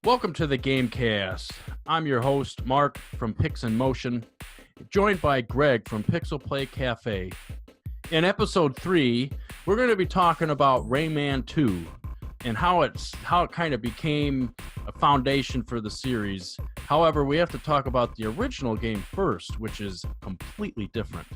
Welcome to the Gamecast. I'm your host, Mark from Pix in Motion, joined by Greg from Pixel Play Cafe. In episode 3, we're going to be talking about Rayman 2 and how it kind of became a foundation for the series. However, we have to talk about the original game first, which is completely different.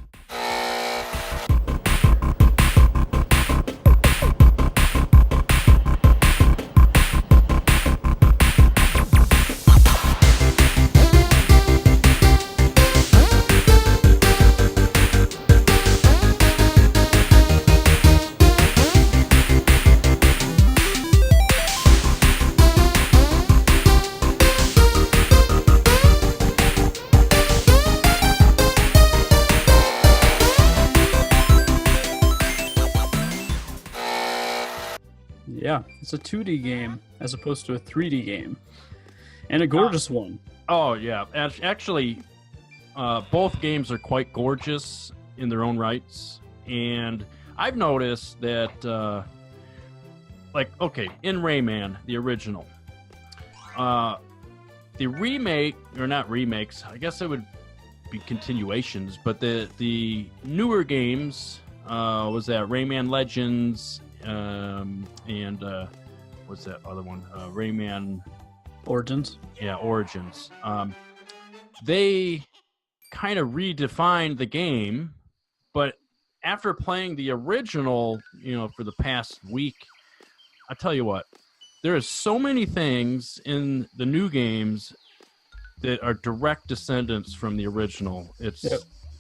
Yeah, it's a 2D game as opposed to a 3D game. And a gorgeous one. Oh, yeah. Actually, both games are quite gorgeous in their own rights. And I've noticed that, in Rayman, the original, the remake, or not remakes, I guess it would be continuations, but the newer games, was that Rayman Legends, and what's that other one? Rayman Origins. Yeah, Origins. They kind of redefined the game, but after playing the original, for the past week, I tell you what, there is so many things in the new games that are direct descendants from the original. It's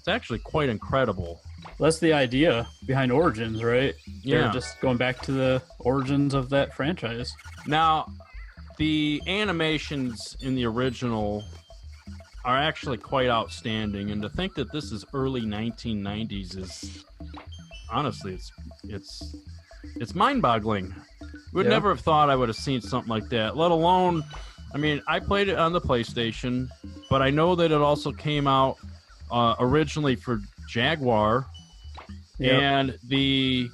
actually quite incredible. That's the idea behind Origins, right? Yeah. They're just going back to the origins of that franchise. Now, the animations in the original are actually quite outstanding, and to think that this is early 1990s is honestly, it's mind-boggling. Would never have thought I would have seen something like that, let alone, I played it on the PlayStation, but I know that it also came out originally for Jaguar. Yep. And the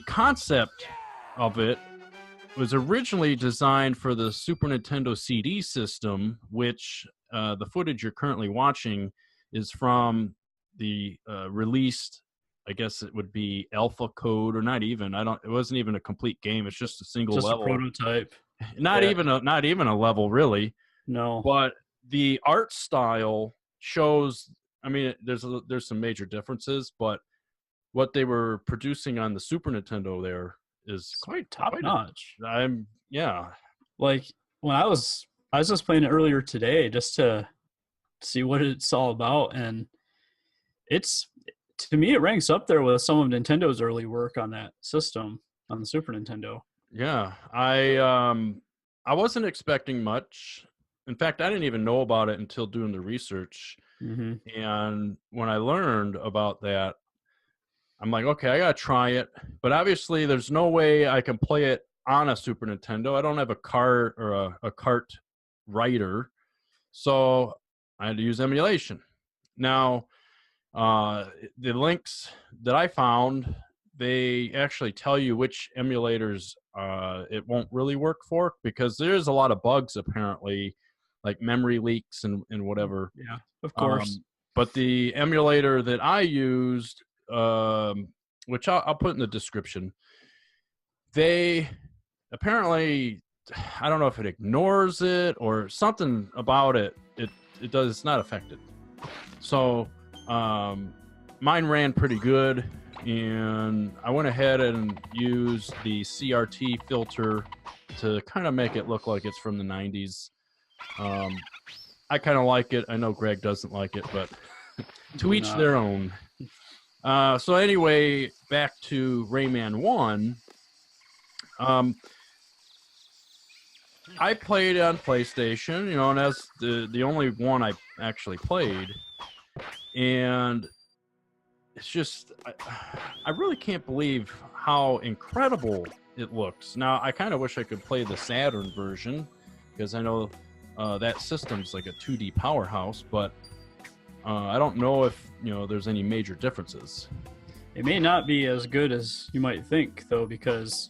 concept of it was originally designed for the Super Nintendo CD system, which the footage you're currently watching is from the released, I guess it would be alpha code, or not even. It wasn't even a complete game. It's just a single level. A prototype. Not even a level, really. No. But the art style shows. There's some major differences, but what they were producing on the Super Nintendo there is quite top notch. Like when I was just playing it earlier today just to see what it's all about, and to me it ranks up there with some of Nintendo's early work on that system on the Super Nintendo. Yeah, I wasn't expecting much. In fact, I didn't even know about it until doing the research. Mm-hmm. And when I learned about that, I'm like, okay, I gotta try it. But obviously, there's no way I can play it on a Super Nintendo. I don't have a cart or a cart writer, so I had to use emulation. Now, the links that I found, they actually tell you which emulators it won't really work for, because there's a lot of bugs apparently, like memory leaks and whatever. Yeah, of course. But the emulator that I used, which I'll put in the description, they apparently, I don't know if it ignores it or something about it. It does. It's not affected. So mine ran pretty good, and I went ahead and used the CRT filter to kind of make it look like it's from the 90s. I kind of like it. I know Greg doesn't like it, but to each their own. So anyway, back to Rayman 1. I played it on PlayStation, and that's the only one I actually played. And it's just, I really can't believe how incredible it looks. Now, I kind of wish I could play the Saturn version, because I know that system's like a 2D powerhouse, but I don't know if there's any major differences. It may not be as good as you might think, though, because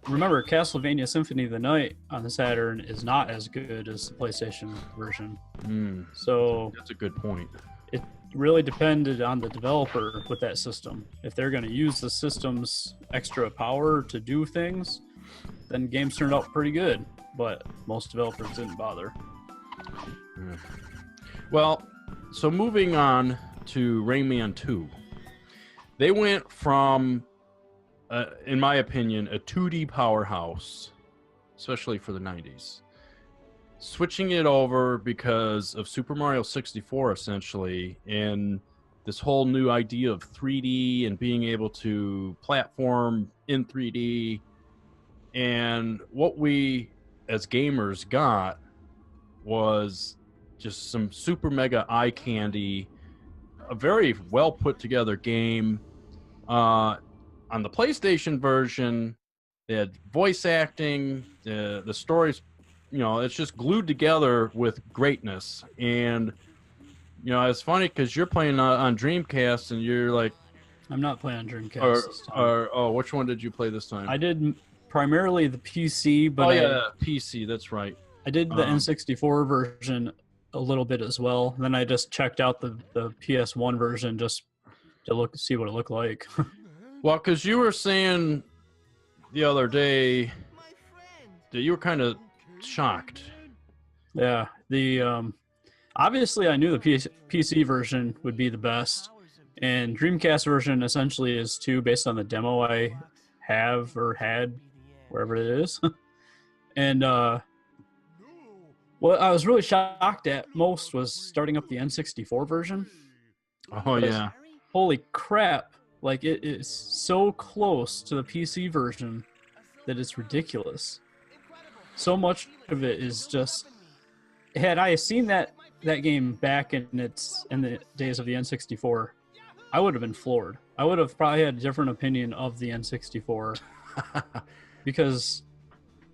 remember, Castlevania Symphony of the Night on the Saturn is not as good as the PlayStation version. So that's a good point. It really depended on the developer with that system. If they're going to use the system's extra power to do things, then games turned out pretty good. But most developers didn't bother. Yeah. Well, so moving on to Rayman 2. They went from, in my opinion, a 2D powerhouse, especially for the 90s, switching it over because of Super Mario 64, essentially, and this whole new idea of 3D and being able to platform in 3D. And what we, as gamers, got was just some super mega eye candy, a very well put together game. On the PlayStation version, they had voice acting, the stories, it's just glued together with greatness. And it's funny because you're playing on Dreamcast, and you're like, I'm not playing on Dreamcast this time. Which one did you play this time? I did primarily the PC, but PC, that's right. I did the N64 version a little bit as well. Then I just checked out the PS1 version just to see what it looked like. Well, because you were saying the other day that you were kind of shocked. Yeah, the obviously I knew the PC version would be the best, and Dreamcast version essentially is too, based on the demo I have or had, wherever it is. And what I was really shocked at most was starting up the N64 version. Oh, yeah. Holy crap. Like, it is so close to the PC version that it's ridiculous. So much of it is just... Had I seen that game back in the days of the N64, I would have been floored. I would have probably had a different opinion of the N64. Because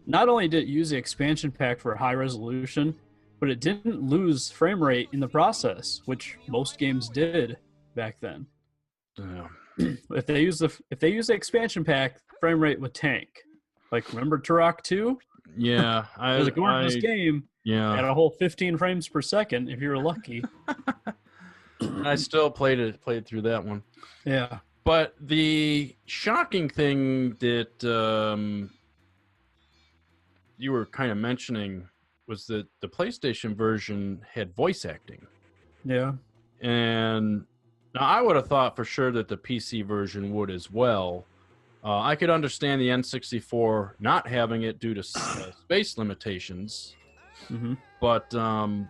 not only did it use the expansion pack for high resolution, but it didn't lose frame rate in the process, which most games did back then. Yeah. If they use the expansion pack, frame rate would tank. Like, remember Turok 2? Yeah, it was a gorgeous game. Yeah, had a whole 15 frames per second if you were lucky. I still played through that one. Yeah, but the shocking thing that you were kind of mentioning was that the PlayStation version had voice acting. Yeah, and now I would have thought for sure that the PC version would as well. I could understand the N64 not having it due to space limitations, but I'm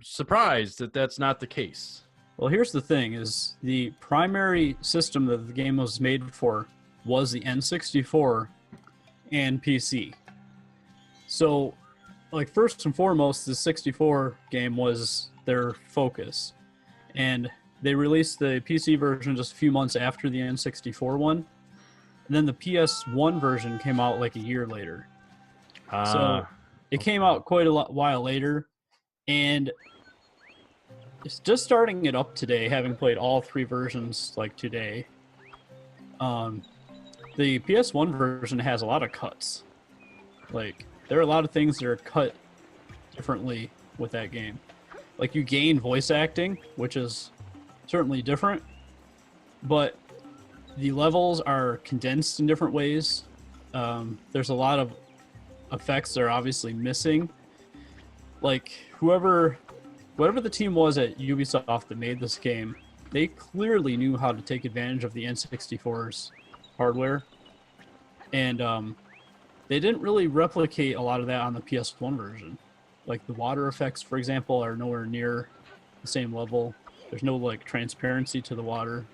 surprised that that's not the case. Well, here's the thing: is the primary system that the game was made for was the N64 and PC. So, like, first and foremost, the 64 game was their focus, and they released the PC version just a few months after the N64 one. And then the PS1 version came out like a year later. So it came out quite a while later. And it's just starting it up today, having played all three versions like today. The PS1 version has a lot of cuts. Like, there are a lot of things that are cut differently with that game. Like, you gain voice acting, which is certainly different, but the levels are condensed in different ways. There's a lot of effects that are obviously missing. Like, whatever the team was at Ubisoft that made this game, they clearly knew how to take advantage of the N64's hardware, and they didn't really replicate a lot of that on the PS1 version. Like, the water effects, for example, are nowhere near the same level. There's no, like, transparency to the water.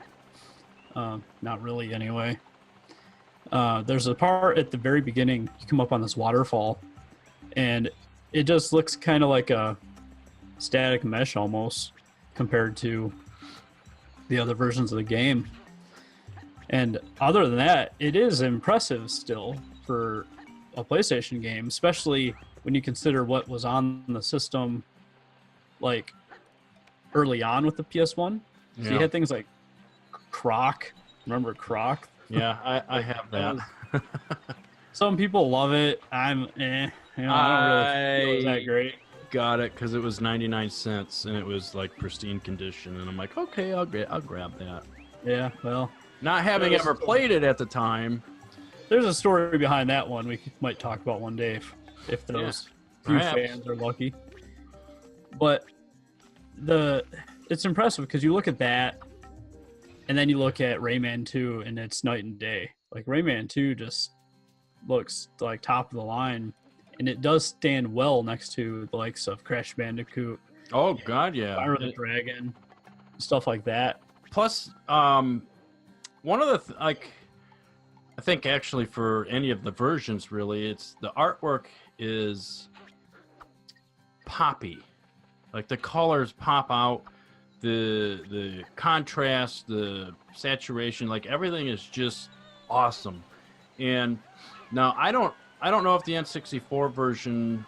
Not really, anyway. There's a part at the very beginning, you come up on this waterfall, and it just looks kind of like a static mesh almost compared to the other versions of the game. And other than that, it is impressive still for a PlayStation game, especially when you consider what was on the system, like, early on with the PS1. So you had things like Croc. Remember Croc? Yeah, I have that. Some people love it. I'm I don't really feel it was that great. Got it because it was 99 cents and it was like pristine condition, and I'm like, okay, I'll grab that. Yeah, well, Not having ever played it at the time. There's a story behind that one we might talk about one day if those few fans are lucky. But it's impressive because you look at that, and then you look at Rayman 2, and it's night and day. Like Rayman 2 just looks like top of the line, and it does stand well next to the likes of Crash Bandicoot. Oh God, yeah, Spyro the Dragon, stuff like that. Plus, one of the I think actually for any of the versions, really, it's the artwork is poppy. Like the colors pop out, the contrast, the saturation, like everything is just awesome. And now I don't know if the N64 version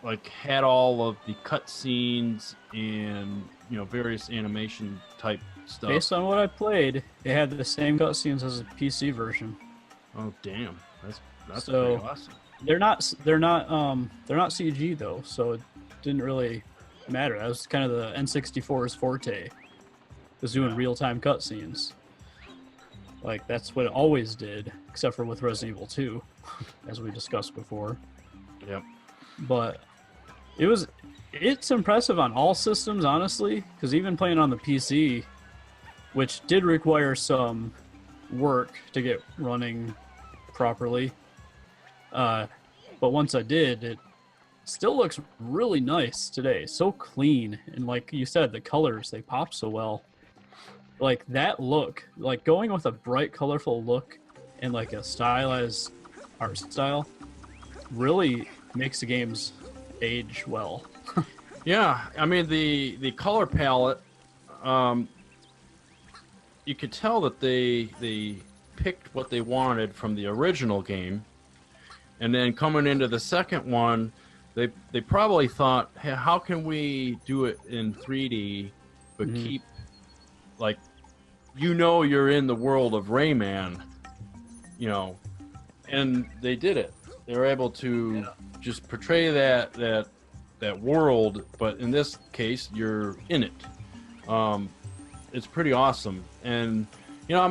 like had all of the cutscenes and various animation type stuff. Based on what I played, it had the same cutscenes as the PC version. Oh damn, that's so pretty awesome. They're not CG though, so it didn't really matter. That was kind of the N64's forte, was doing real-time cutscenes. Like that's what it always did, except for with Resident Evil 2, as we discussed before. Yep. But it's impressive on all systems, honestly, because even playing on the PC, which did require some work to get running properly, but once I did, it still looks really nice today. So clean, and like you said, the colors, they pop so well. Like that look, like going with a bright, colorful look and like a stylized art style really makes the games age well. Yeah, I mean the color palette, you could tell that they picked what they wanted from the original game, and then coming into the second one, they probably thought, hey, how can we do it in 3D but keep like you're in the world of Rayman, and they did it. They were able to just portray that world, but in this case, you're in it. It's pretty awesome, and I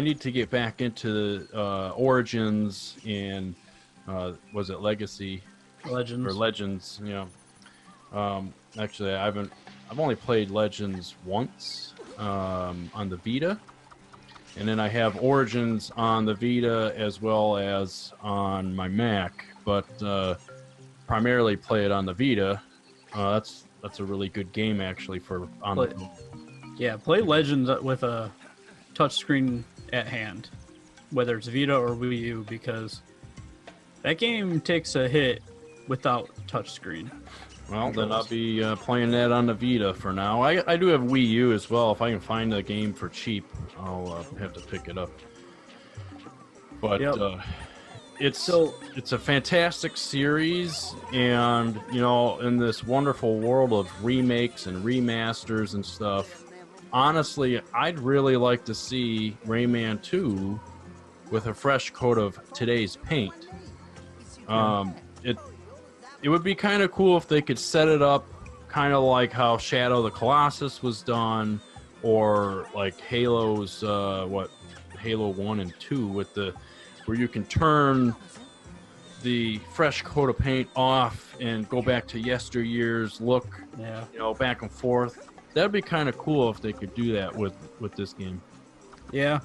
need to get back into Origins and was it Legacy? Legends. Or Legends, actually, I've only played Legends once on the Vita, and then I have Origins on the Vita as well as on my Mac, but primarily play it on the Vita. That's a really good game actually for on the Vita. Yeah, play Legends with a touchscreen at hand, whether it's Vita or Wii U, because that game takes a hit without touchscreen. Well, then I'll be playing that on the Vita for now. I do have Wii U as well. If I can find a game for cheap, I'll have to pick it up. But it's a fantastic series, and in this wonderful world of remakes and remasters and stuff, honestly, I'd really like to see Rayman 2 with a fresh coat of today's paint. It would be kind of cool if they could set it up kind of like how Shadow of the Colossus was done, or like Halo's Halo 1 and 2 where you can turn the fresh coat of paint off and go back to yesteryear's look, back and forth. That'd be kind of cool if they could do that with this game. Yeah,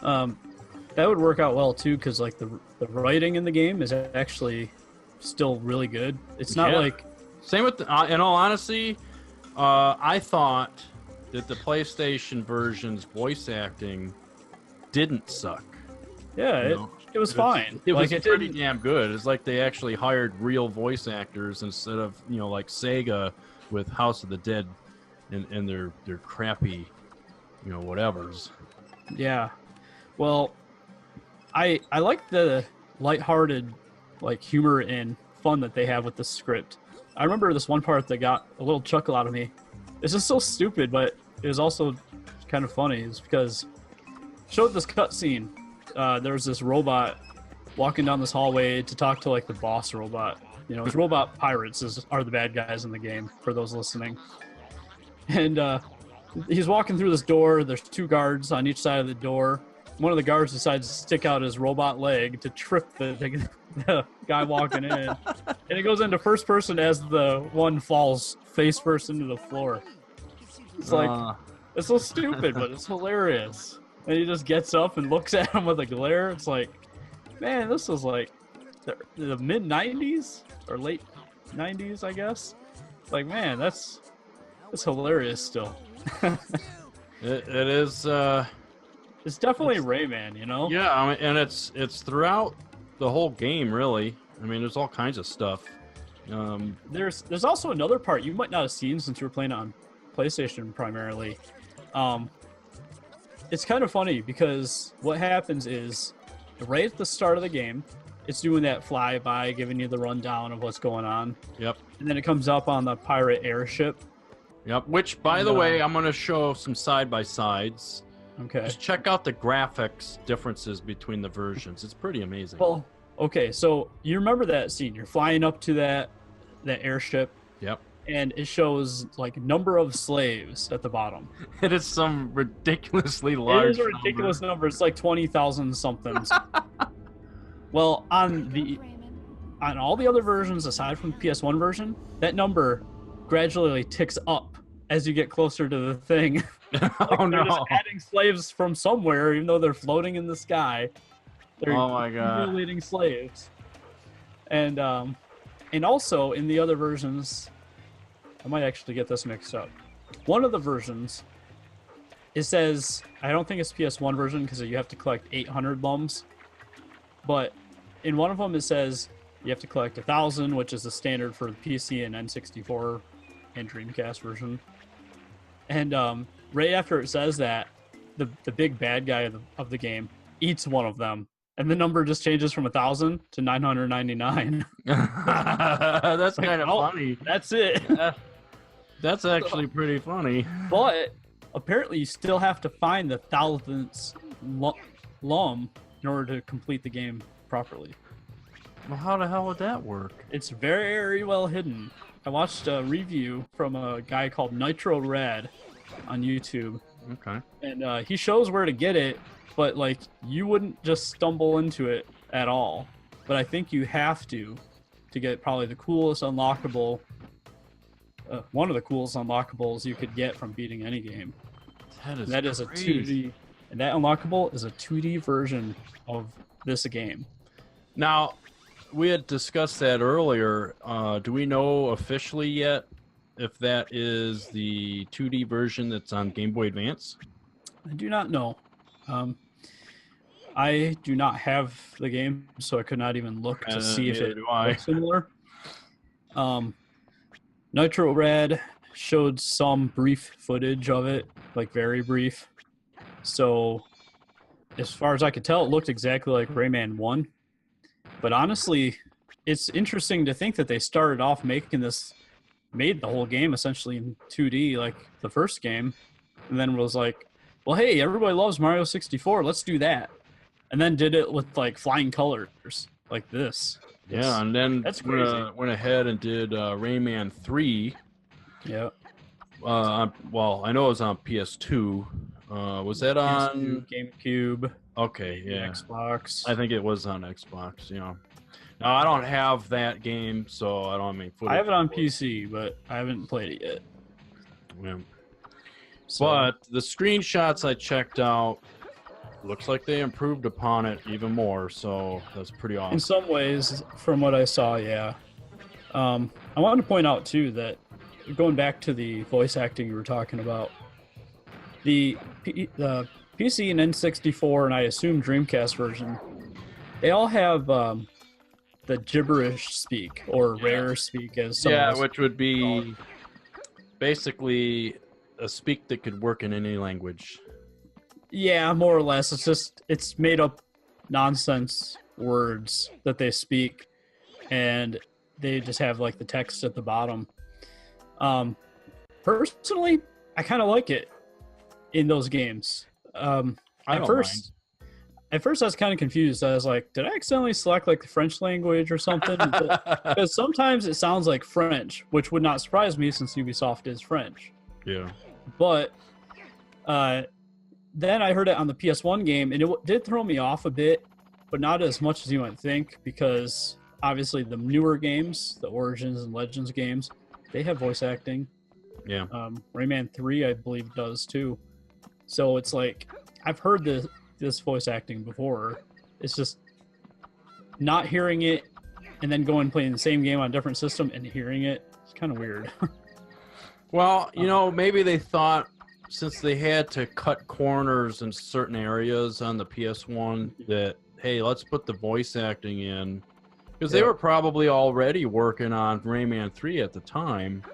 that would work out well too, because like the writing in the game is actually still really good. It's not like same with in all honesty, I thought that the PlayStation version's voice acting didn't suck. Yeah, it was fine. It was pretty damn good. It's like they actually hired real voice actors instead of like Sega with House of the Dead and their crappy whatevers. Yeah, well, I like the lighthearted like humor and fun that they have with the script. I remember this one part that got a little chuckle out of me. It's just so stupid, but is also kind of funny is because showed this cutscene. There was this robot walking down this hallway to talk to like the boss robot. You know, it's robot pirates are the bad guys in the game for those listening. And he's walking through this door. There's 2 guards on each side of the door. One of the guards decides to stick out his robot leg to trip the guy walking in. And it goes into first person as the one falls face first into the floor. It's like, it's so stupid, but it's hilarious. And he just gets up and looks at him with a glare. It's like, man, this was like the mid-90s or late 90s, I guess. Like, man, that's hilarious still. It is. It's definitely Rayman, you know? Yeah, I mean, and it's throughout the whole game, really. I mean, there's all kinds of stuff. There's also another part you might not have seen since you were playing on PlayStation primarily. It's kind of funny because what happens is right at the start of the game, it's doing that flyby, giving you the rundown of what's going on. Yep. And then it comes up on the pirate airship. Yep. Which, by the way, I'm going to show some side-by-sides. Okay. Just check out the graphics differences between the versions. It's pretty amazing. Well, okay, so you remember that scene. You're flying up to that airship. Yep. And it shows like number of slaves at the bottom. It is some ridiculously large. It is a ridiculous number. It's like 20,000 something. Well, on all the other versions aside from the PS1 version, that number gradually ticks up as you get closer to the thing. Like they're just adding slaves from somewhere, even though they're floating in the sky. They're my god, leading slaves. And also in the other versions, I might actually get this mixed up. One of the versions, it says, I don't think it's PS1 version because you have to collect 800 lums, but in one of them it says you have to collect 1,000, which is the standard for the PC and N64 and Dreamcast version. And right after it says that, the big bad guy of the game eats one of them, and the number just changes from 1,000 to 999. That's kind of funny. That's it. That's actually pretty funny. But apparently you still have to find the 1,000th lum in order to complete the game properly. Well, how the hell would that work? It's very well hidden. I watched a review from a guy called Nitro Rad on YouTube. Okay. And he shows where to get it, but like you wouldn't just stumble into it at all. But I think you have to get probably the coolest unlockable. One of the coolest unlockables you could get from beating any game. That is crazy. a 2D, and that unlockable is a 2D version of this game. Now, we had discussed that earlier. Do we know officially yet if that is the 2D version that's on Game Boy Advance? I do not know. I do not have the game, so I could not even look to see if it looks similar. Nitro Rad showed some brief footage of it, like very brief. So, as far as I could tell, it looked exactly like Rayman 1. But honestly, it's interesting to think that they started off made the whole game essentially in 2D, like the first game, and then was like, well, hey, everybody loves Mario 64, let's do that. And then did it with like flying colors, like this. Yeah, and then that's crazy. Went ahead and did Rayman 3. Yeah. Well, I know it was on PS2. Was that on GameCube? Okay, yeah. Xbox. I think it was on Xbox. Yeah. Now I don't have that game, so I don't have any footage. I have it on PC, but I haven't played it yet. Yeah. So, but the screenshots I checked out looks like they improved upon it even more, so that's pretty awesome. In some ways, from what I saw, yeah. I wanted to point out too that going back to the voice acting you were talking about, the PC and N64 and I assume Dreamcast version, they all have the gibberish speak or rare speak, as some which would be basically a speak that could work in any language. Yeah, more or less. It's made up nonsense words that they speak, and they just have like the text at the bottom. Personally, I kind of like it. in those games. I At don't first, I was kind of confused. I was like, did I accidentally select like the French language or something? Because sometimes it sounds like French, which would not surprise me since Ubisoft is French. Yeah. But then I heard it on the PS1 game, and it did throw me off a bit, but not as much as you might think, because obviously the newer games, the Origins and Legends games, they have voice acting. Yeah. Rayman 3, I believe, does too. So it's like, I've heard this voice acting before. It's just not hearing it and then going and playing the same game on a different system and hearing it. It's kind of weird. Well, you know, maybe they thought since they had to cut corners in certain areas on the PS1 that, hey, let's put the voice acting in. Because they were probably already working on Rayman 3 at the time.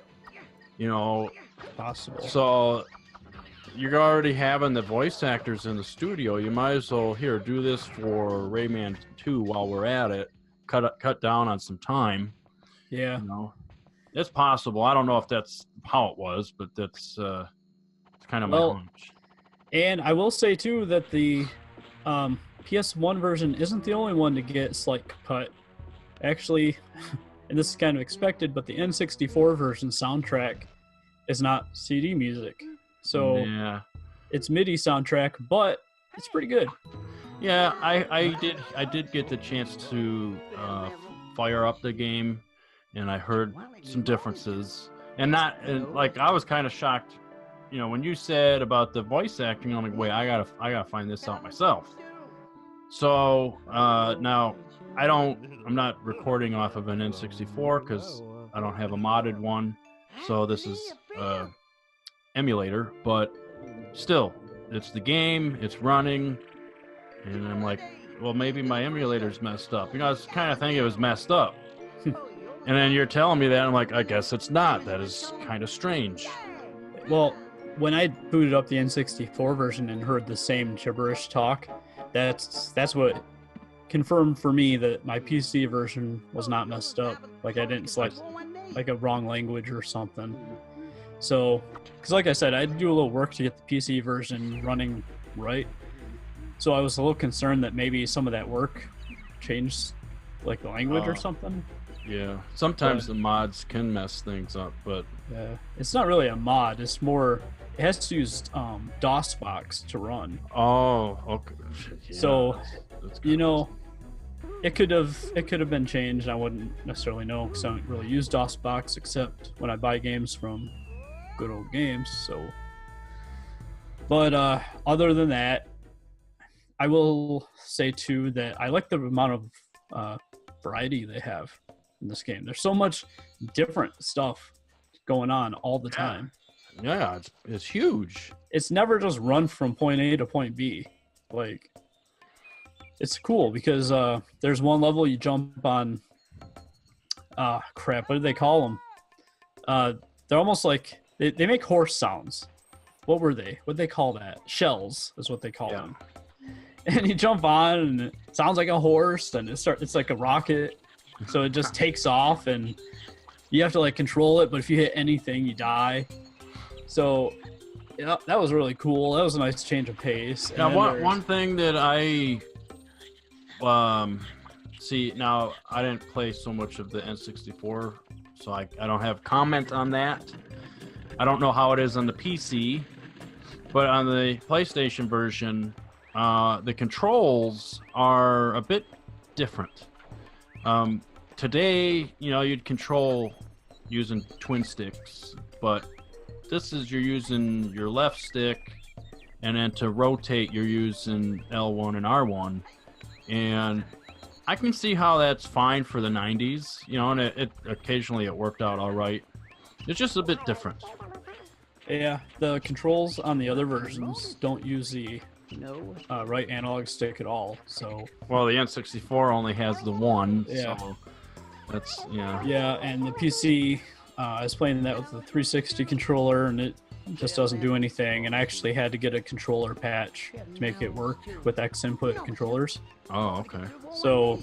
You know, Possible. so you're already having the voice actors in the studio. You might as well, here, do this for Rayman 2 while we're at it. Cut down on some time. Yeah. You know, it's possible. I don't know if that's how it was, but that's kind of my hunch. And I will say, too, that the PS1 version isn't the only one to get slight cut. Actually, and this is kind of expected, but the N64 version soundtrack is not CD music. So yeah, it's MIDI soundtrack, but it's pretty good. Yeah, I did get the chance to fire up the game, and I heard some differences. And like I was kind of shocked, you know, when you said about the voice acting. I'm like, wait, I gotta find this out myself. So now I'm not recording off of an N64 because I don't have a modded one. So this is emulator, but still, it's the game, it's running, and I'm like, well, maybe my emulator's messed up. You know, I was kind of thinking it was messed up. And then you're telling me that, I'm like, I guess it's not. That is kind of strange. Well, when I booted up the N64 version and heard the same gibberish talk, that's what confirmed for me that my PC version was not messed up. Like I didn't select like a wrong language or something. So, because like I said, I had to do a little work to get the PC version running right. So I was a little concerned that maybe some of that work changed like the language or something. Yeah, sometimes the mods can mess things up, but yeah, it's not really a mod. It's more, it has to use DOSBox to run. Oh, okay. Yeah, so, that's you know, it could have been changed. I wouldn't necessarily know because I don't really use DOSBox except when I buy games from Good Old Games. So, but other than that, I will say too that I like the amount of variety they have in this game. There's so much different stuff going on all the time. Yeah, it's huge. It's never just run from point A to point B. Like, it's cool because there's one level you jump on. Crap, what do they call them? They're almost like they make horse sounds. What were they? What they call that? Shells is what they call them. And you jump on, and it sounds like a horse, and it's like a rocket. So it just takes off, and you have to like control it. But if you hit anything, you die. So yeah, that was really cool. That was a nice change of pace. Now, one thing that I see, now I didn't play so much of the N64, so I don't have comment on that. I don't know how it is on the PC, but on the PlayStation version, the controls are a bit different. Today, you know, you'd control using twin sticks, but this is you're using your left stick, and then to rotate, you're using L1 and R1. And I can see how that's fine for the 90s, you know, and it occasionally it worked out all right. It's just a bit different. Yeah, the controls on the other versions don't use the right analog stick at all. So well, the N64 only has the one. Yeah. So that's Yeah, and the PC, I was playing that with the 360 controller, and it just doesn't do anything. And I actually had to get a controller patch to make it work with X input controllers. Oh, okay. So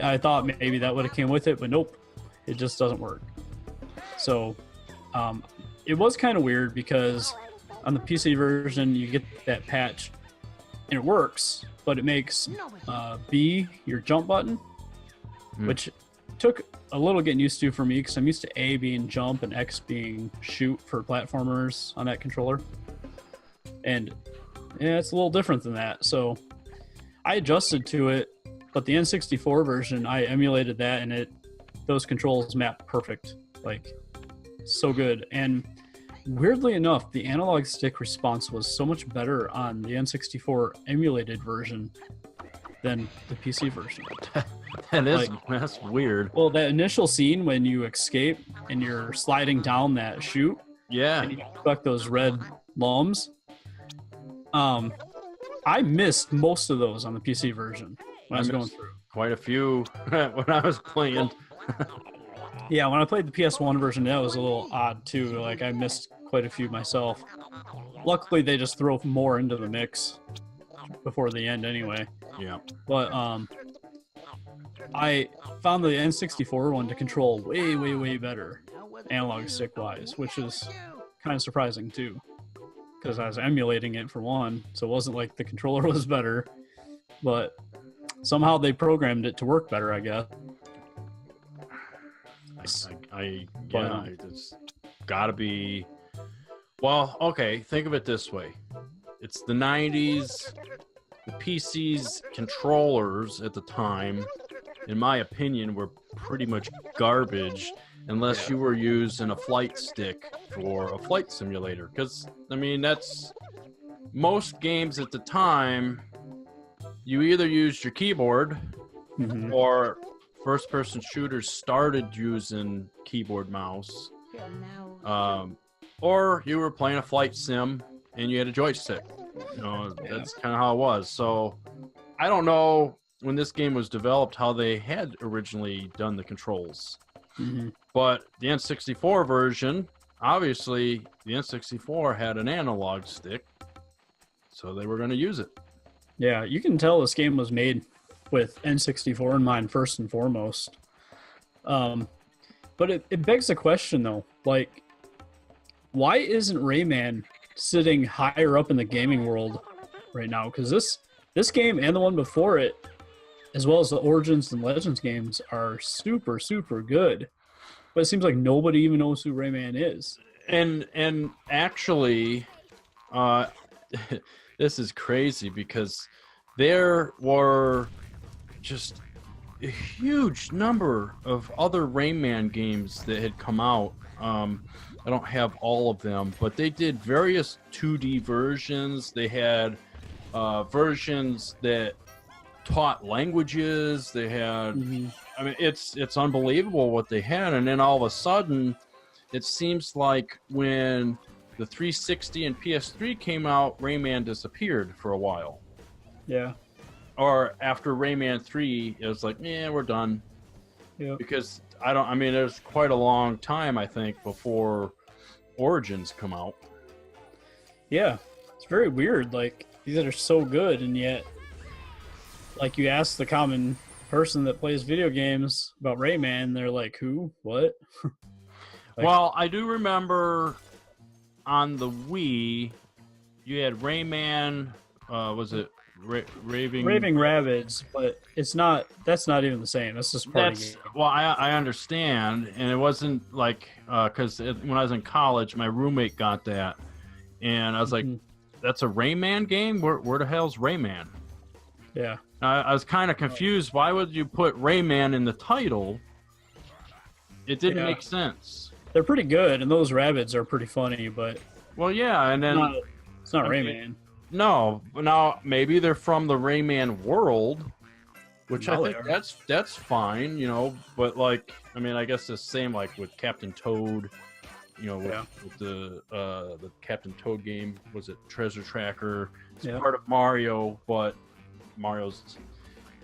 I thought maybe that would have came with it, but nope, it just doesn't work. So it was kind of weird because on the PC version, you get that patch, and it works, but it makes B your jump button, which took a little getting used to for me because I'm used to A being jump and X being shoot for platformers on that controller. And yeah, it's a little different than that. So I adjusted to it, but the N64 version, I emulated that, and those controls map perfect, like so good. And weirdly enough, the analog stick response was so much better on the N64 emulated version than the PC version. That's weird. Well, that initial scene when you escape and you're sliding down that chute, Yeah, and you collect those red lums. I missed most of those on the PC version when I was going through. Quite a few when I was playing. Yeah, when I played the PS1 version, that was a little odd too. Like I missed quite a few myself. Luckily, they just throw more into the mix before the end anyway. Yeah. But I found the N64 one to control way better analog stick wise, which is kind of surprising too, because I was emulating it for one, so it wasn't like the controller was better, but somehow they programmed it to work better, I guess. It's gotta be. Well, okay, think of it this way. It's the 90s. The PC's controllers at the time, in my opinion, were pretty much garbage unless you were using a flight stick for a flight simulator. Because, I mean, that's most games at the time, you either used your keyboard or first-person shooters started using keyboard mouse, or you were playing a flight sim and you had a joystick. You know, that's kind of how it was. So I don't know when this game was developed how they had originally done the controls. But the N64 version, obviously the N64 had an analog stick, so they were going to use it. Yeah, you can tell this game was made with N64 in mind first and foremost. But it begs the question though, like, why isn't Rayman sitting higher up in the gaming world right now? Because this game and the one before it, as well as the Origins and Legends games, are super good. But it seems like nobody even knows who Rayman is. And actually, this is crazy because there were just a huge number of other Rayman games that had come out. I don't have all of them, but they did various 2D versions. They had versions that taught languages. They had, I mean, it's unbelievable what they had. And then all of a sudden, it seems like when the 360 and PS3 came out, Rayman disappeared for a while. Yeah. Or after Rayman 3, it was like, yeah, we're done. Yeah. Because I mean, there's quite a long time, I think, before Origins come out. Yeah. It's very weird. Like, these are so good, and yet, like, you ask the common person that plays video games about Rayman, they're like, who? What? Like, well, I do remember on the Wii, you had Rayman, was it Raving Rabbids, but it's not. That's not even the same. That's just part of the game. Well, I understand, and it wasn't like because when I was in college, my roommate got that, and I was like, "That's a Rayman game? Where the hell's Rayman?" Yeah, I was kind of confused. Why would you put Rayman in the title? It didn't make sense. They're pretty good, and those rabbits are pretty funny, but well, yeah, and then it's not Rayman. No, now maybe they're from the Rayman world, which I think that's fine, you know. But like, I mean, I guess the same like with Captain Toad, you know, with the Captain Toad game. Was it Treasure Tracker? It's part of Mario, but Mario's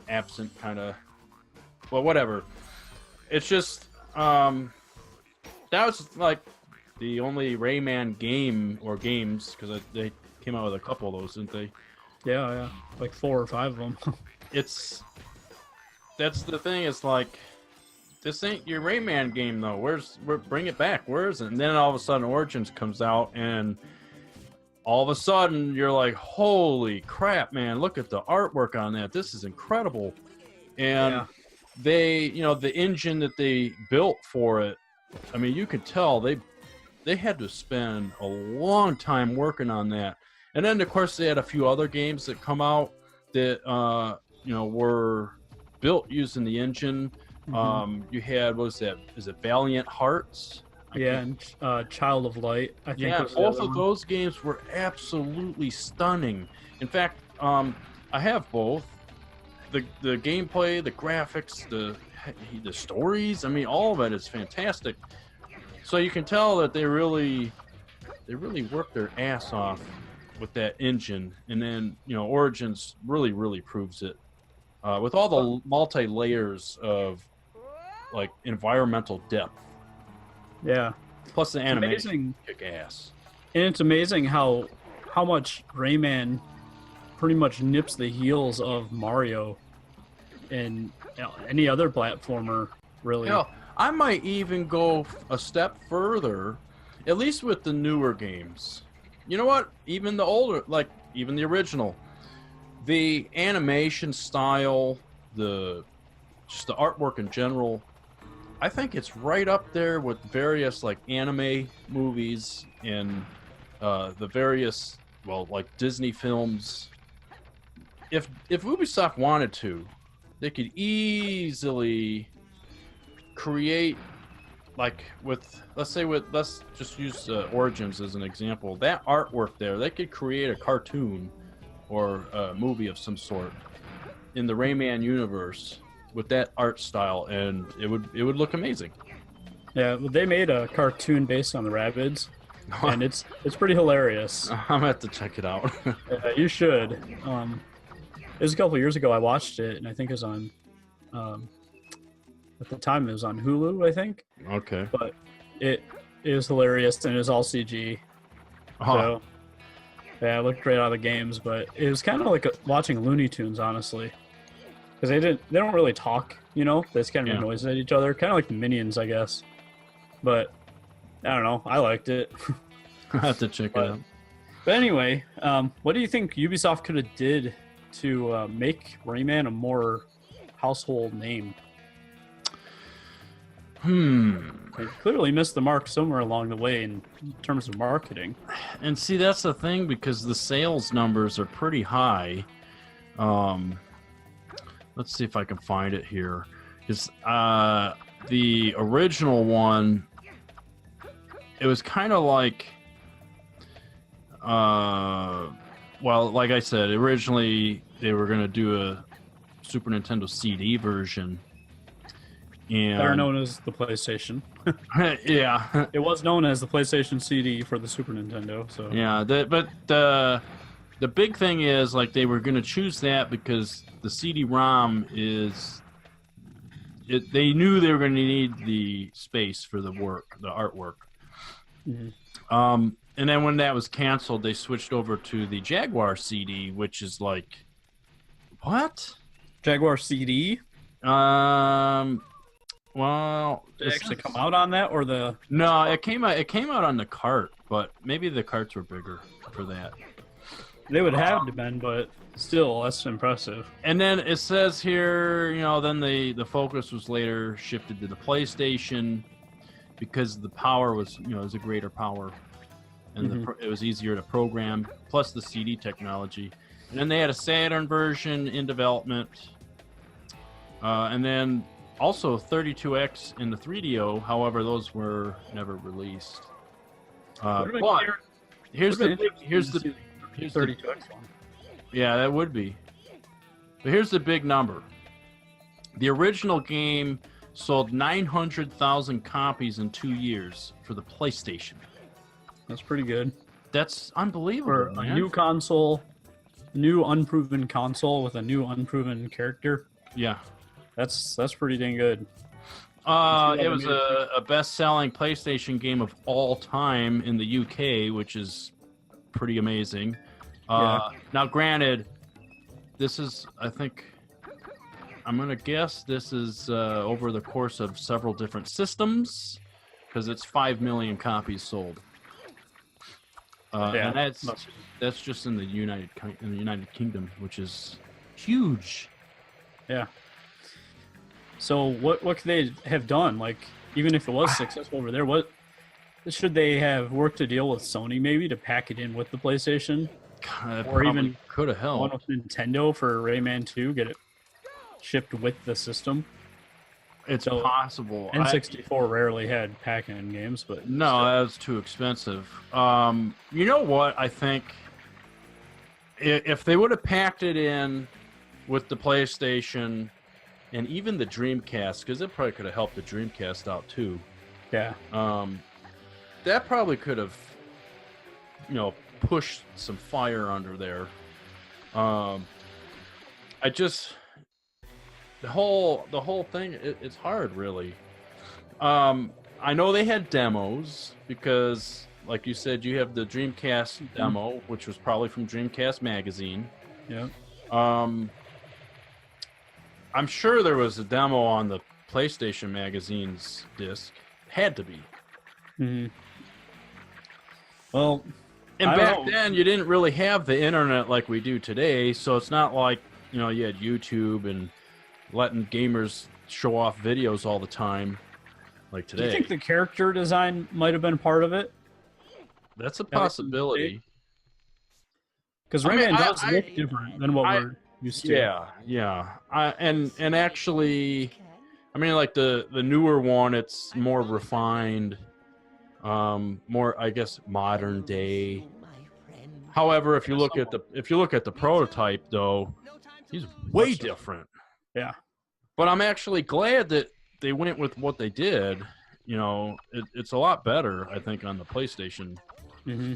absent, kind of. Well, whatever. It's just that was like the only Rayman game or games because they came out with a couple of those, didn't they? Yeah, like 4 or 5 of them. That's the thing. It's like, this ain't your Rayman game though. Bring it back. Where is it? And then all of a sudden, Origins comes out, and all of a sudden you're like, holy crap, man, look at the artwork on that. This is incredible. And they, the engine that they built for it, I mean, you could tell they had to spend a long time working on that. And then, of course, they had a few other games that come out that, were built using the engine. You had, what was that? Is it Valiant Hearts? And Child of Light, I think. Yeah, both of those games were absolutely stunning. In fact, I have both. The gameplay, the graphics, the stories, I mean, all of it is fantastic. So you can tell that they really worked their ass off with that engine. And then, Origins really proves it. With all the multi-layers of, like, environmental depth. Yeah. Plus the animation kick ass. And it's amazing how much Rayman pretty much nips the heels of Mario and any other platformer, really. I might even go a step further, at least with the newer games. You know what? Even the older, like even the original, the animation style, just the artwork in general, I think it's right up there with various like anime movies and the various, like Disney films. If Ubisoft wanted to, they could easily create, like let's just use Origins as an example. That artwork there, they could create a cartoon or a movie of some sort in the Rayman universe with that art style, and it would look amazing. Yeah, they made a cartoon based on the Rabbids, and it's pretty hilarious. I'm gonna have to check it out. Yeah, you should. It was a couple years ago I watched it, and I think it was on at the time it was on Hulu, I think. Okay. But it was hilarious, and it was all CG. So yeah, it looked great out of the games, but it was kind of like watching Looney Tunes, honestly. Because they don't really talk, they just kind of make noises at each other, kind of like the Minions, I guess. But I don't know, I liked it. I have to check it out. But anyway, what do you think Ubisoft could have did to make Rayman a more household name? They clearly missed the mark somewhere along the way in terms of marketing. And see, that's the thing, because the sales numbers are pretty high. Let's see if I can find it here. Because the original one, it was kind of like, like I said, originally they were going to do a Super Nintendo CD version. And they're known as the PlayStation. Yeah. It was known as the PlayStation CD for the Super Nintendo. So yeah, but the big thing is, like, they were going to choose that because the CD-ROM they knew they were going to need the space for the artwork. And then when that was canceled, they switched over to the Jaguar CD, which is like, what? Jaguar CD? Well, did it actually come out on that, or the? No, it came out on the cart, but maybe the carts were bigger for that. They would have to been, but still, that's impressive. And then it says here, then the focus was later shifted to the PlayStation because the power was, was a greater power, and it was easier to program. Plus the CD technology, and then they had a Saturn version in development, and then also 32X and the 3DO. However, those were never released. But here's the 32X one. Yeah, that would be. But here's the big number. The original game sold 900,000 copies in 2 years for the PlayStation. That's pretty good. That's unbelievable. For a new console, new unproven console with a new unproven character. Yeah. That's pretty dang good. It was a best-selling PlayStation game of all time in the UK, which is pretty amazing. Now, granted, this is, I'm going to guess this is over the course of several different systems, because it's 5 million copies sold. Yeah, and that's just in the United Kingdom, which is huge. Yeah. So what could they have done? Like, even if it was successful over there, what should they have worked a deal with Sony maybe to pack it in with the PlayStation, or even could have one helped. with Nintendo for Rayman 2, get it shipped with the system? It's possible. N64 rarely had pack-in games, but no, that was too expensive. You know what? I think if they would have packed it in with the PlayStation and even the Dreamcast, because it probably could have helped the Dreamcast out too. Yeah. That probably could have, pushed some fire under there. The whole thing, it's hard, really. I know they had demos because, like you said, you have the Dreamcast demo, which was probably from Dreamcast Magazine. Yeah. I'm sure there was a demo on the PlayStation Magazine's disc. Had to be. Mm-hmm. Well, and back then you didn't really have the internet like we do today, so it's not like you had YouTube and letting gamers show off videos all the time like today. Do you think the character design might have been part of it? That's a possibility. Because Rayman does look different than what we're used to. Yeah. And actually, I mean, like the newer one, it's more refined, more, I guess, modern day. However, if you look at the prototype, though, he's way different. Yeah. But I'm actually glad that they went with what they did. It's a lot better, I think, on the PlayStation. Mm-hmm.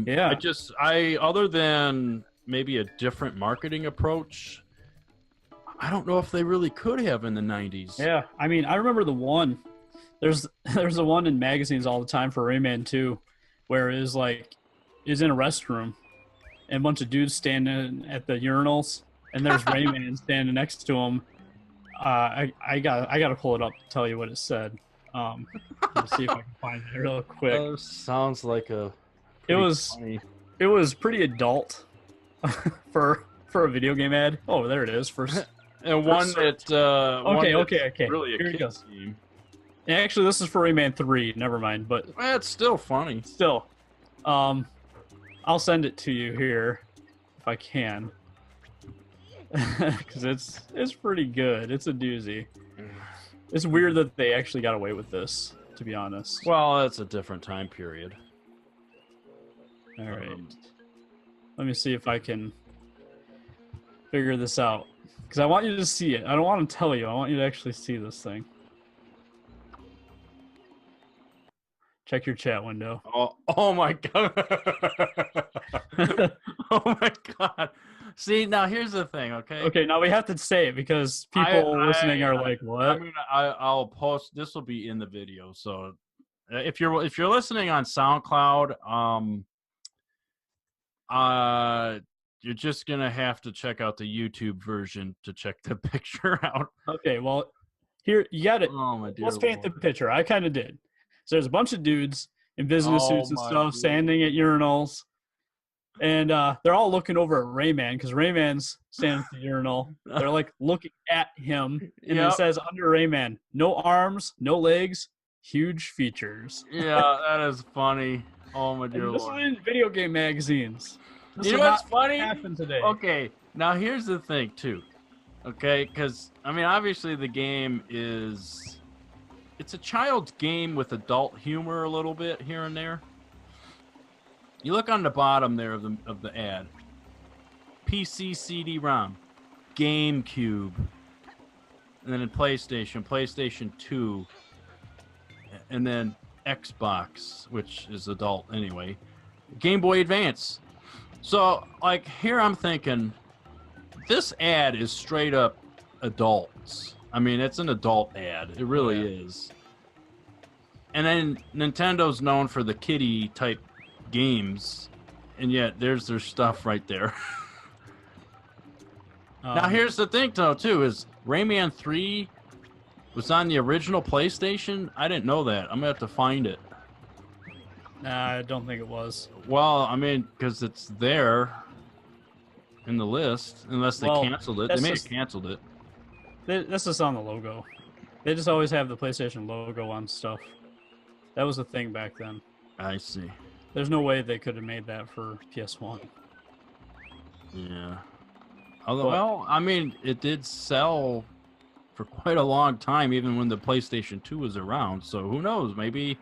Yeah. Other than maybe a different marketing approach, I don't know if they really could have in the 90s. Yeah. I mean, I remember the one. There's the one in magazines all the time for Rayman 2, where it's in a restroom, and a bunch of dudes standing at the urinals, and there's Rayman standing next to him. I gotta pull it up to tell you what it said. Let's see if I can find it real quick. Sounds like it was pretty adult for a video game ad. Oh, there it is. First and one that okay. Really here it goes. Game. Actually, this is for Rayman 3. Never mind, but it's still funny. Still, I'll send it to you here if I can. Because it's pretty good. It's a doozy. It's weird that they actually got away with this, to be honest. Well, it's a different time period. All right. Let me see if I can figure this out. Because I want you to see it. I don't want to tell you. I want you to actually see this thing. Check your chat window. Oh my god. Oh my god. See, now here's the thing, okay? Okay, now we have to say it because people listening are like, "What?" I mean, I'll post. This will be in the video. So, if you're listening on SoundCloud, you're just gonna have to check out the YouTube version to check the picture out. Okay, well, here you got it. Oh my dear. Let's paint the picture. I kind of did. So there's a bunch of dudes in business suits and stuff standing at urinals. And they're all looking over at Rayman because Rayman's standing at the urinal. They're looking at him. And it says under Rayman, no arms, no legs, huge features. Yeah, that is funny. Oh my dear Lord. This is in video game magazines. You know what's funny? Happened today. Okay, now here's the thing too. Okay, because I mean, obviously the game it's a child's game with adult humor a little bit here and there. You look on the bottom there of the ad. PC CD-ROM, GameCube, and then in PlayStation 2, and then Xbox, which is adult anyway. Game Boy Advance. So, here I'm thinking, this ad is straight up adults. I mean, it's an adult ad. It really is. And then Nintendo's known for the kiddie type games, and yet there's their stuff right there. Now here's the thing though too, is Rayman 3 was on the original PlayStation. I didn't know that. I'm gonna have to find it. Nah, I don't think it was. Well, I mean, because it's there in the list, unless they Well, canceled it. They that's may have just canceled it. that's just on the logo. They just always have the PlayStation logo on stuff. That was a thing back then. I see. There's no way they could have made that for PS1. Yeah. Although, But well, I mean, it did sell for quite a long time, even when the PlayStation 2 was around. So who knows? Maybe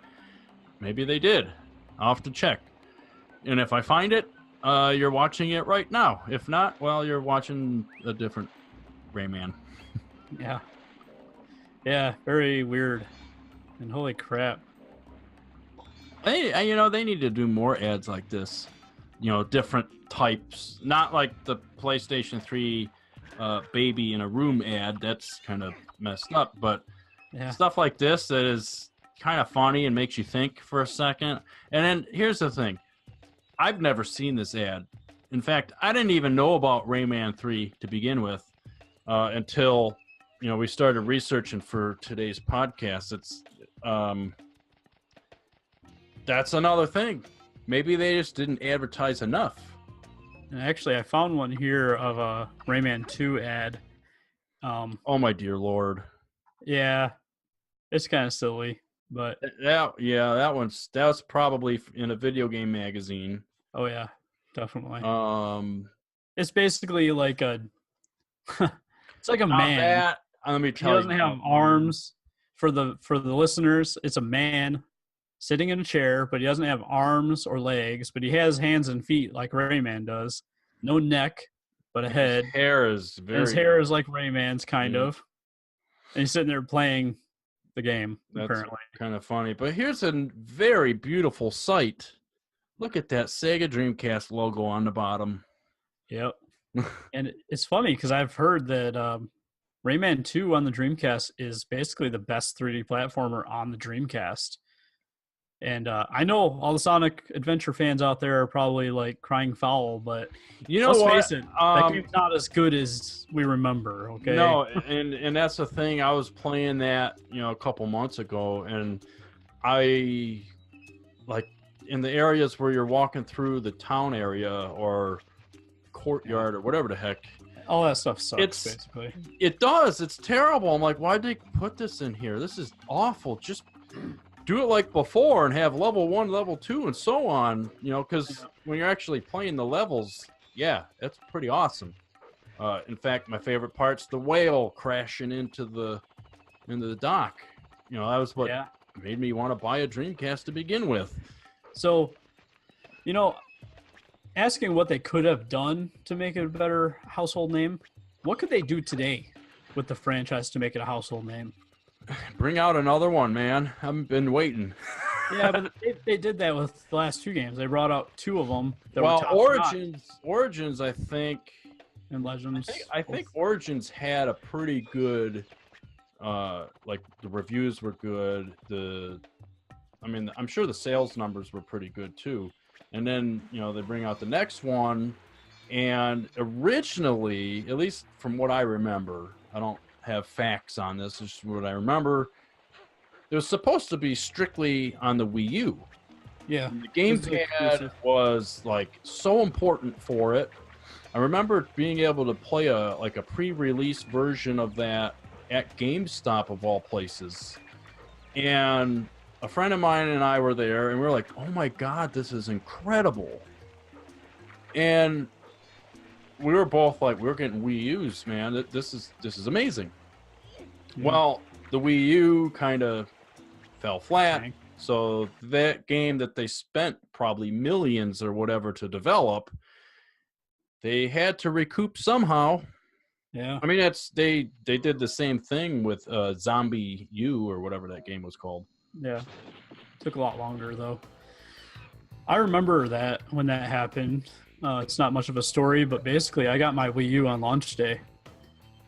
they did. I'll have to check. And if I find it, you're watching it right now. If not, well, you're watching a different Rayman. yeah, yeah, very weird. And holy crap. They need to do more ads like this. Different types. Not like the PlayStation 3 baby in a room ad. That's kind of messed up. But Yeah. stuff like this that is kind of funny and makes you think for a second. And then here's the thing. I've never seen this ad. In fact, I didn't even know about Rayman 3 to begin with until we started researching for today's podcast. It's that's another thing. Maybe they just didn't advertise enough. And actually, I found one here of a Rayman 2 ad. Oh my dear Lord. Yeah, it's kind of silly, but that was probably in a video game magazine. oh yeah, definitely. It's basically like a it's like a man. Let me He tell you. doesn't have arms. For the listeners, it's a man sitting in a chair, but he doesn't have arms or legs, but he has hands and feet like Rayman does. No neck, but a head. His hair is His hair is like Rayman's, kind of. And he's sitting there playing the game, apparently. Kind of funny. But here's a very beautiful sight. Look at that Sega Dreamcast logo on the bottom. Yep. And it's funny because I've heard that Rayman 2 on the Dreamcast is basically the best 3D platformer on the Dreamcast. And I know all the Sonic Adventure fans out there are probably like crying foul, but let's face it, that game's not as good as we remember. Okay. No, and that's the thing. I was playing that a couple months ago, and I like in the areas where you're walking through the town area or courtyard or whatever the heck. All that stuff sucks, basically. It does. It's terrible. I'm like, why'd they put this in here? This is awful. Just do it like before and have level 1, level 2, and so on. Because when you're actually playing the levels, yeah, that's pretty awesome. In fact, my favorite part's the whale crashing into the dock. That was what made me want to buy a Dreamcast to begin with. So, asking what they could have done to make it a better household name, what could they do today with the franchise to make it a household name? Bring out another one, man. I've been waiting. Yeah, but they did that with the last 2 games. They brought out 2 of them. Origins, I think, and Legends. I think Origins had a pretty good, like the reviews were good. I'm sure the sales numbers were pretty good too. And then they bring out the next one, and originally, at least from what I remember, I don't have facts on this. It's just what I remember. It was supposed to be strictly on the Wii U. Yeah. And the gamepad was like so important for it. I remember being able to play a pre-release version of that at GameStop of all places. And a friend of mine and I were there, and we were like, oh my God, this is incredible. And we were both like, we're getting Wii U's, man. This is amazing. Yeah. Well, the Wii U kind of fell flat. Okay. So that game that they spent probably millions or whatever to develop, they had to recoup somehow. Yeah. I mean, they did the same thing with Zombie U or whatever that game was called. Yeah. Took a lot longer, though. I remember that when that happened. It's not much of a story, but basically I got my Wii U on launch day.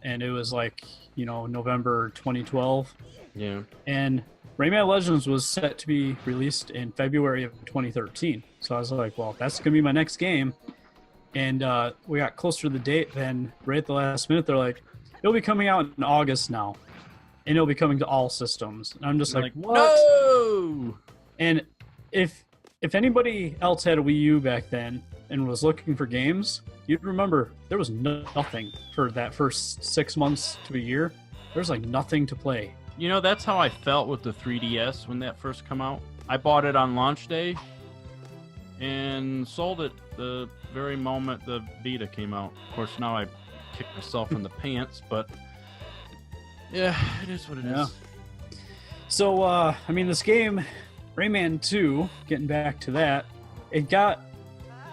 And it was like, November 2012. Yeah. And Rayman Legends was set to be released in February of 2013. So I was like, well, that's going to be my next game. And we got closer to the date, then right at the last minute, they're like, it'll be coming out in August now. And it'll be coming to all systems. And I'm just like, what? No! And if if anybody else had a Wii U back then and was looking for games, you'd remember there was nothing for that first 6 months to a year. There was like nothing to play. You know, that's how I felt with the 3DS when that first came out. I bought it on launch day and sold it the very moment the Vita came out. Of course, now I kick myself in the pants, but yeah, it is what it is. So, I mean, this game, Rayman 2, getting back to that, it got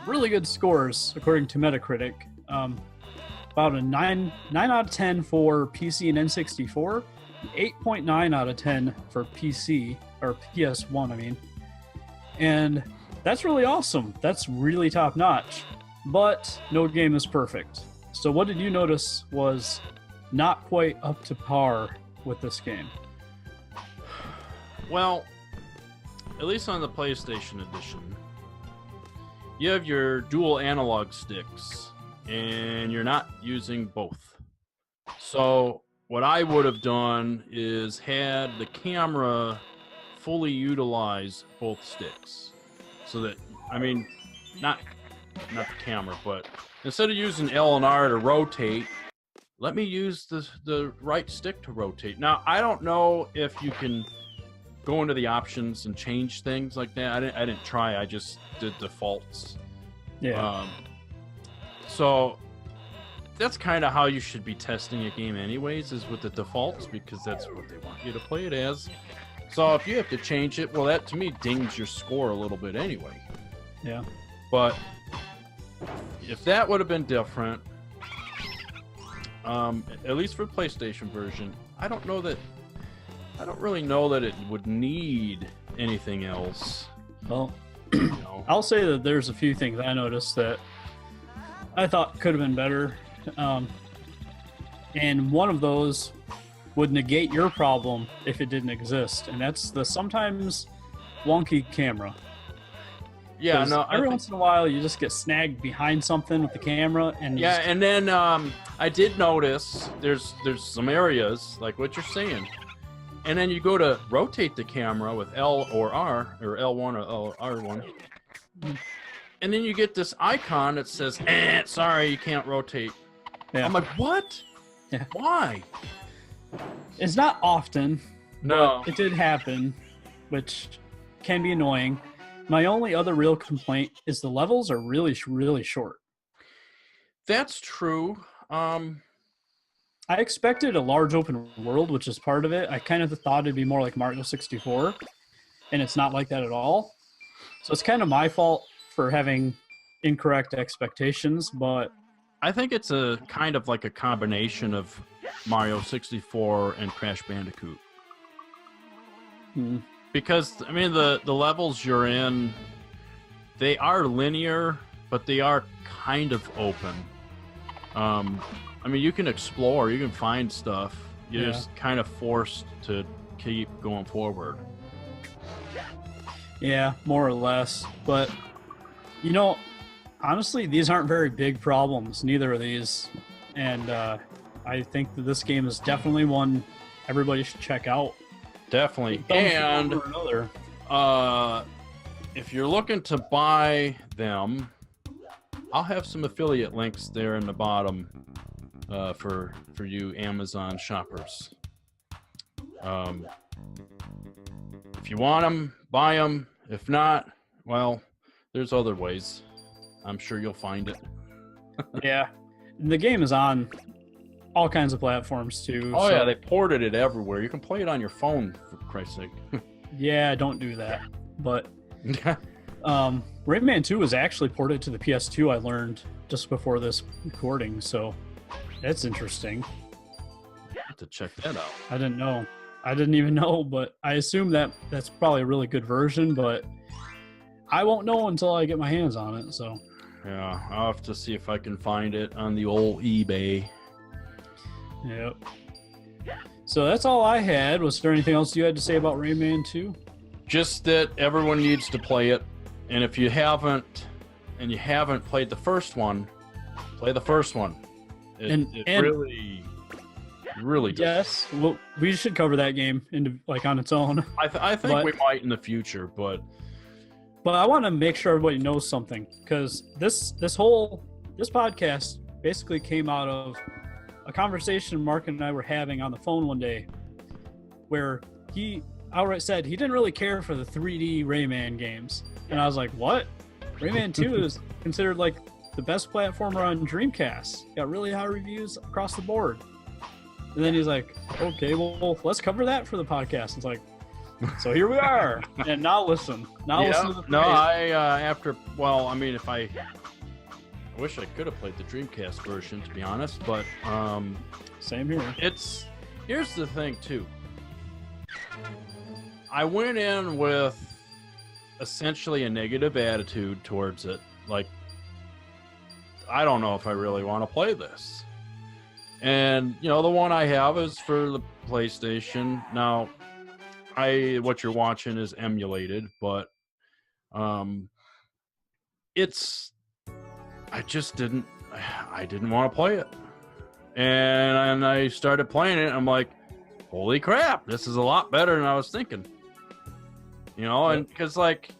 really good scores according to Metacritic. About a 9 out of 10 for PC and N64, 8.9 out of 10 for PC, or PS1, I mean. And that's really awesome. That's really top notch. But no game is perfect. So what did you notice was not quite up to par with this game? Well, at least on the PlayStation Edition, you have your dual analog sticks, and you're not using both. So what I would have done is had the camera fully utilize both sticks. So that, I mean, not the camera, but instead of using L and R to rotate, let me use the right stick to rotate. Now, I don't know if you can go into the options and change things like that. I didn't try. I just did defaults. Yeah. So that's kind of how you should be testing a game anyways, is with the defaults, because that's what they want you to play it as. So if you have to change it, well, that to me dings your score a little bit anyway. Yeah. But if that would have been different, at least for PlayStation version, I don't really know that it would need anything else. Well, You know? I'll say that there's a few things I noticed that I thought could have been better. And one of those would negate your problem if it didn't exist. And that's the sometimes wonky camera. Yeah, no. Every once in a while, you just get snagged behind something with the camera, and Yeah, and then I did notice there's some areas like what you're saying, and then you go to rotate the camera with L or R, or L1 or R1, and then you get this icon that says, sorry, you can't rotate. Yeah. I'm like, what? Yeah. Why? It's not often. No. But it did happen, which can be annoying. My only other real complaint is the levels are really, really short. That's true. I expected a large open world, which is part of it. I kind of thought it'd be more like Mario 64, and it's not like that at all. So it's kind of my fault for having incorrect expectations, but I think it's a kind of like a combination of Mario 64 and Crash Bandicoot. Because, I mean, the levels you're in, they are linear, but they are kind of open. I mean, you can explore, you can find stuff. You're just kind of forced to keep going forward. yeah, more or less. But, you know, honestly, these aren't very big problems, neither of these. And I think that this game is definitely one everybody should check out. Definitely. And if you're looking to buy them, I'll have some affiliate links there in the bottom for you Amazon shoppers. If you want them, buy them. If not, well, there's other ways. I'm sure you'll find it. Yeah. The game is on all kinds of platforms, too. Oh, yeah, they ported it everywhere. You can play it on your phone, for Christ's sake. Yeah, don't do that. But Rayman 2 was actually ported to the PS2, I learned just before this recording, so that's interesting. I have to check that out. I didn't know. I didn't even know, but I assume that that's probably a really good version, but I won't know until I get my hands on it, so. Yeah, I'll have to see if I can find it on the old eBay. Yep. So that's all I had. Was there anything else you had to say about Rayman 2? Just that everyone needs to play it, and if you haven't played the first one, play the first one. It really does. Yes, well, we should cover that game into like on its own. I think we might in the future, but But I want to make sure everybody knows something, because this podcast basically came out of a conversation Mark and I were having on the phone one day, where he outright said he didn't really care for the 3D Rayman games, and I was like, "What? Rayman 2 is considered like the best platformer on Dreamcast. Got really high reviews across the board." And then he's like, "Okay, well, let's cover that for the podcast." It's like, so here we are, and now listen. Listen to the no, I mean, if I wish I could have played the Dreamcast version, to be honest, but same here. Here's the thing too. I went in with essentially a negative attitude towards it, like, I don't know if I really want to play this. And the one I have is for the PlayStation. Now, what you're watching is emulated, but I didn't want to play it. And I started playing it, and I'm like, holy crap, this is a lot better than I was thinking. And because, like,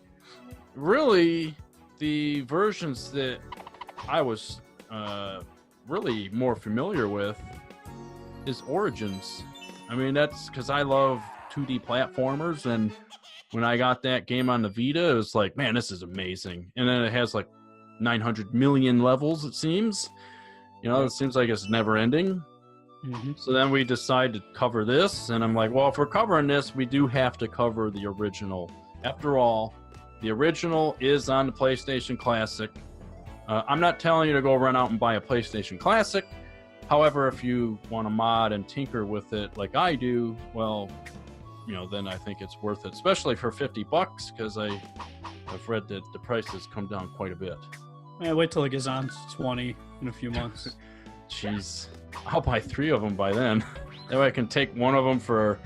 really, the versions that I was really more familiar with is Origins. I mean, that's because I love 2D platformers, and when I got that game on the Vita, it was like, man, this is amazing. And then it has like 900 million levels, it seems. It seems like it's never ending. Mm-hmm. So then we decide to cover this, and I'm like, well, if we're covering this, we do have to cover the original. After all, the original is on the PlayStation Classic. I'm not telling you to go run out and buy a PlayStation Classic. However, if you want to mod and tinker with it like I do, well, then I think it's worth it, especially for $50, because I've read that the prices come down quite a bit. Yeah, wait till it gets on 20 in a few months. Jeez, I'll buy 3 of them by then. That way I can take one of them for,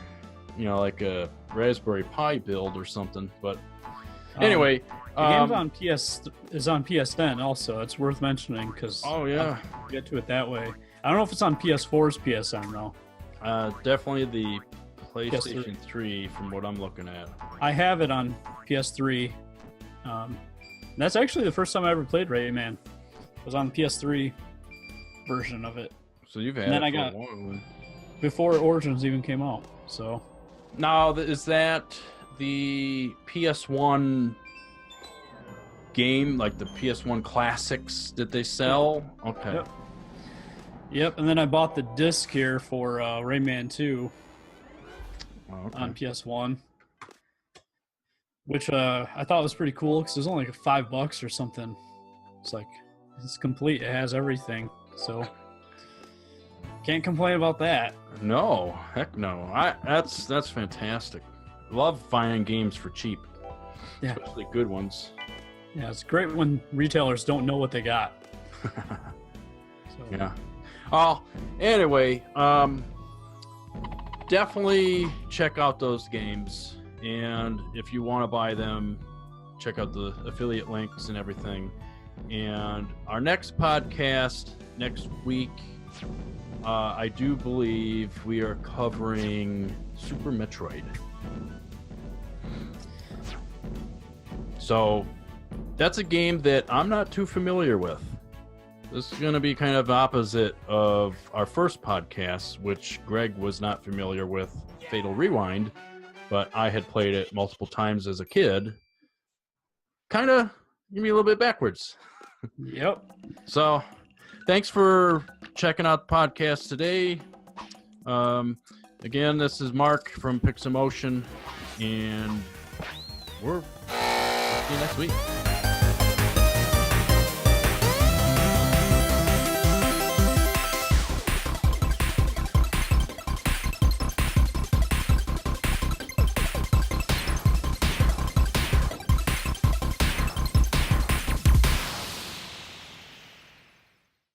like a Raspberry Pi build or something. But anyway, the game's is on PSN also. It's worth mentioning because oh yeah, I'll get to it that way. I don't know if it's on PS4's PSN though. Definitely the PlayStation 3 from what I'm looking at. I have it on PS3. That's actually the first time I ever played Rayman. It was on the PS3 version of it. So you've had it for a while. Before Origins even came out. So now, is that the PS1 game, like the PS1 classics that they sell? Okay. Yep, and then I bought the disc here for Rayman 2 on PS1, which I thought was pretty cool because it was only like $5 or something. It's like, it's complete. It has everything. So can't complain about that. No, heck no. That's fantastic. Love finding games for cheap. Yeah, especially good ones. Yeah, it's great when retailers don't know what they got. Yeah. Oh, anyway, definitely check out those games, and if you want to buy them, check out the affiliate links and everything. And our next podcast next week, I do believe we are covering Super Metroid. So that's a game that I'm not too familiar with. This is going to be kind of opposite of our first podcast, which Greg was not familiar with, Fatal Rewind, but I had played it multiple times as a kid. Kind of give me a little bit backwards. Yep. So thanks for checking out the podcast today. Again, this is Mark from Pixemotion, and we'll see you next week.